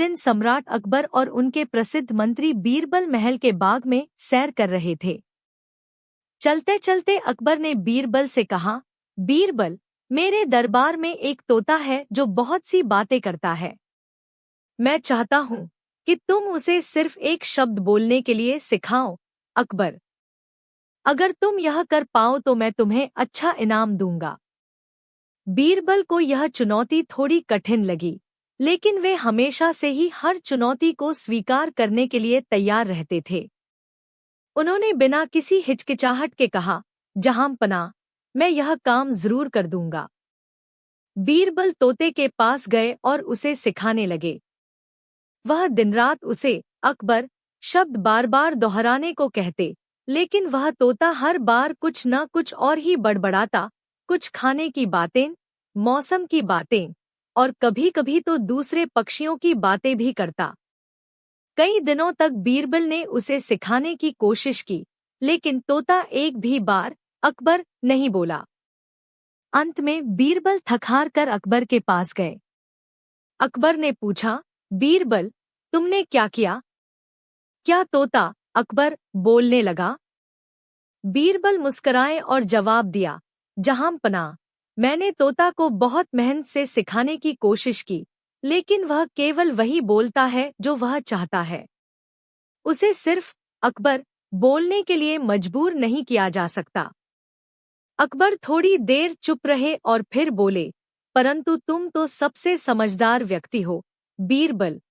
दिन सम्राट अकबर और उनके प्रसिद्ध मंत्री बीरबल महल के बाग में सैर कर रहे थे। चलते चलते अकबर ने बीरबल से कहा, बीरबल, मेरे दरबार में एक तोता है जो बहुत सी बातें करता है। मैं चाहता हूँ कि तुम उसे सिर्फ एक शब्द बोलने के लिए सिखाओ। अकबर, अगर तुम यह कर पाओ तो मैं तुम्हें अच्छा इनाम दूंगा। बीरबल को यह चुनौती थोड़ी कठिन लगी, लेकिन वे हमेशा से ही हर चुनौती को स्वीकार करने के लिए तैयार रहते थे। उन्होंने बिना किसी हिचकिचाहट के कहा, जहांपनाह, मैं यह काम जरूर कर दूंगा। बीरबल तोते के पास गए और उसे सिखाने लगे। वह दिनरात उसे अकबर शब्द बार बार दोहराने को कहते, लेकिन वह तोता हर बार कुछ न कुछ और ही बड़बड़ाता, कुछ खाने की बातें, मौसम की बातें और कभी-कभी तो दूसरे पक्षियों की बातें भी करता। कई दिनों तक बीरबल ने उसे सिखाने की कोशिश की, लेकिन तोता एक भी बार अकबर नहीं बोला। अंत में बीरबल थक-हार कर अकबर के पास गए। अकबर ने पूछा, बीरबल, तुमने क्या किया? क्या तोता अकबर बोलने लगा? बीरबल मुस्कुराए और जवाब दिया, जहांपनाह, मैंने तोता को बहुत मेहनत से सिखाने की कोशिश की, लेकिन वह केवल वही बोलता है जो वह चाहता है। उसे सिर्फ अकबर बोलने के लिए मजबूर नहीं किया जा सकता। अकबर थोड़ी देर चुप रहे और फिर बोले, परंतु तुम तो सबसे समझदार व्यक्ति हो, बीरबल।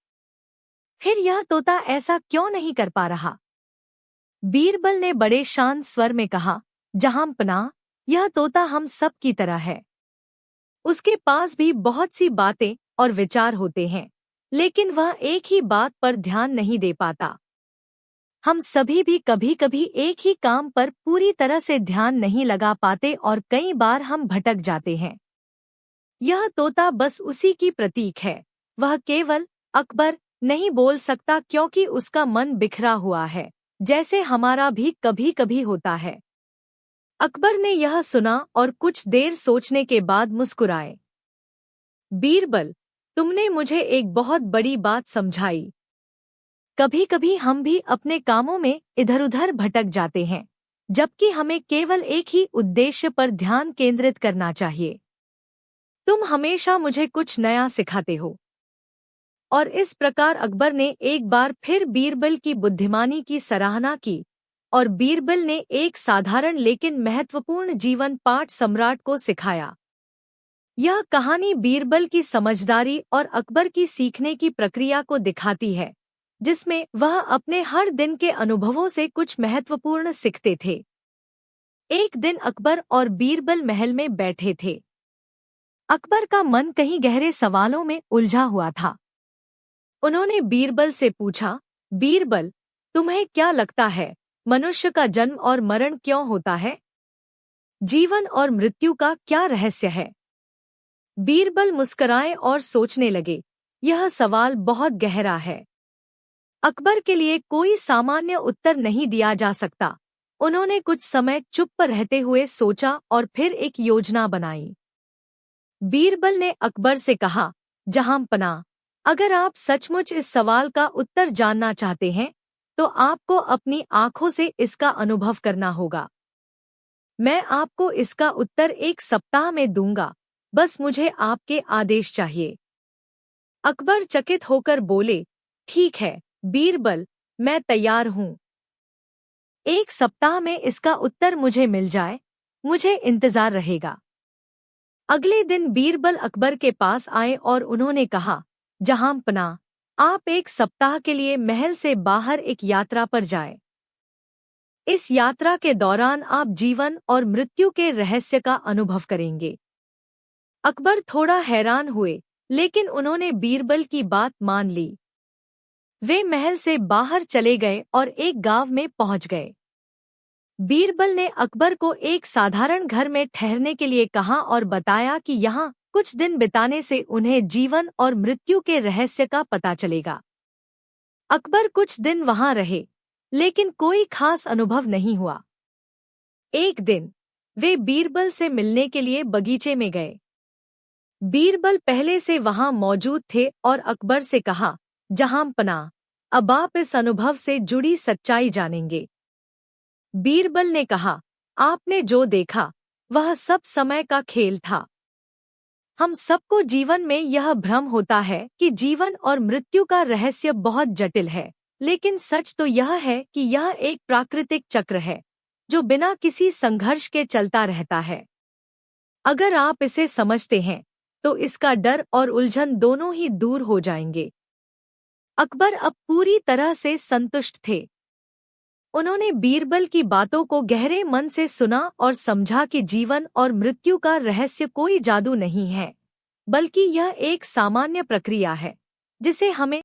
फिर यह तोता ऐसा क्यों नहीं कर पा रहा? बीरबल ने बड़े शांत स्वर में कहा, जहांपनाह, यह तोता हम सब की तरह है। उसके पास भी बहुत सी बातें और विचार होते हैं, लेकिन वह एक ही बात पर ध्यान नहीं दे पाता। हम सभी भी कभी-कभी एक ही काम पर पूरी तरह से ध्यान नहीं लगा पाते और कई बार हम भटक जाते हैं। यह तोता बस उसी की प्रतीक है। वह केवल अकबर नहीं बोल सकता क्योंकि उसका मन बिखरा हुआ है, जैसे हमारा भी कभी-कभी होता है। अकबर ने यह सुना और कुछ देर सोचने के बाद मुस्कुराए। बीरबल, तुमने मुझे एक बहुत बड़ी बात समझाई। कभी-कभी हम भी अपने कामों में इधर-उधर भटक जाते हैं, जबकि हमें केवल एक ही उद्देश्य पर ध्यान केंद्रित करना चाहिए। तुम हमेशा मुझे कुछ नया सिखाते हो। और इस प्रकार अकबर ने एक बार फिर बीरबल की बुद्धिमानी की सराहना की और बीरबल ने एक साधारण लेकिन महत्वपूर्ण जीवन पाठ सम्राट को सिखाया। यह कहानी बीरबल की समझदारी और अकबर की सीखने की प्रक्रिया को दिखाती है, जिसमें वह अपने हर दिन के अनुभवों से कुछ महत्वपूर्ण सीखते थे। एक दिन अकबर और बीरबल महल में बैठे थे। अकबर का मन कहीं गहरे सवालों में उलझा हुआ था। उन्होंने बीरबल से पूछा, बीरबल, तुम्हें क्या लगता है, मनुष्य का जन्म और मरण क्यों होता है? जीवन और मृत्यु का क्या रहस्य है? बीरबल मुस्कुराए और सोचने लगे, यह सवाल बहुत गहरा है। अकबर के लिए कोई सामान्य उत्तर नहीं दिया जा सकता। उन्होंने कुछ समय चुप रहते हुए सोचा और फिर एक योजना बनाई। बीरबल ने अकबर से कहा, जहांपनाह, अगर आप सचमुच इस सवाल का उत्तर जानना चाहते हैं, तो आपको अपनी आंखों से इसका अनुभव करना होगा। मैं आपको इसका उत्तर एक सप्ताह में दूंगा, बस मुझे आपके आदेश चाहिए। अकबर चकित होकर बोले, ठीक है, बीरबल, मैं तैयार हूँ। एक सप्ताह में इसका उत्तर मुझे मिल जाए, मुझे इंतजार रहेगा। अगले दिन बीरबल अकबर के पास आए और उन्होंने कहा, जहांपनाह, आप एक सप्ताह के लिए महल से बाहर एक यात्रा पर जाएं। इस यात्रा के दौरान आप जीवन और मृत्यु के रहस्य का अनुभव करेंगे। अकबर थोड़ा हैरान हुए, लेकिन उन्होंने बीरबल की बात मान ली। वे महल से बाहर चले गए और एक गांव में पहुंच गए। बीरबल ने अकबर को एक साधारण घर में ठहरने के लिए कहा और बताया कि यहाँ कुछ दिन बिताने से उन्हें जीवन और मृत्यु के रहस्य का पता चलेगा। अकबर कुछ दिन वहां रहे, लेकिन कोई खास अनुभव नहीं हुआ। एक दिन वे बीरबल से मिलने के लिए बगीचे में गए। बीरबल पहले से वहां मौजूद थे और अकबर से कहा, जहांपनाह, अब आप इस अनुभव से जुड़ी सच्चाई जानेंगे। बीरबल ने कहा, आपने जो देखा वह सब समय का खेल था। हम सबको जीवन में यह भ्रम होता है कि जीवन और मृत्यु का रहस्य बहुत जटिल है, लेकिन सच तो यह है कि यह एक प्राकृतिक चक्र है जो बिना किसी संघर्ष के चलता रहता है। अगर आप इसे समझते हैं तो इसका डर और उलझन दोनों ही दूर हो जाएंगे। अकबर अब पूरी तरह से संतुष्ट थे। उन्होंने बीरबल की बातों को गहरे मन से सुना और समझा कि जीवन और मृत्यु का रहस्य कोई जादू नहीं है, बल्कि यह एक सामान्य प्रक्रिया है जिसे हमें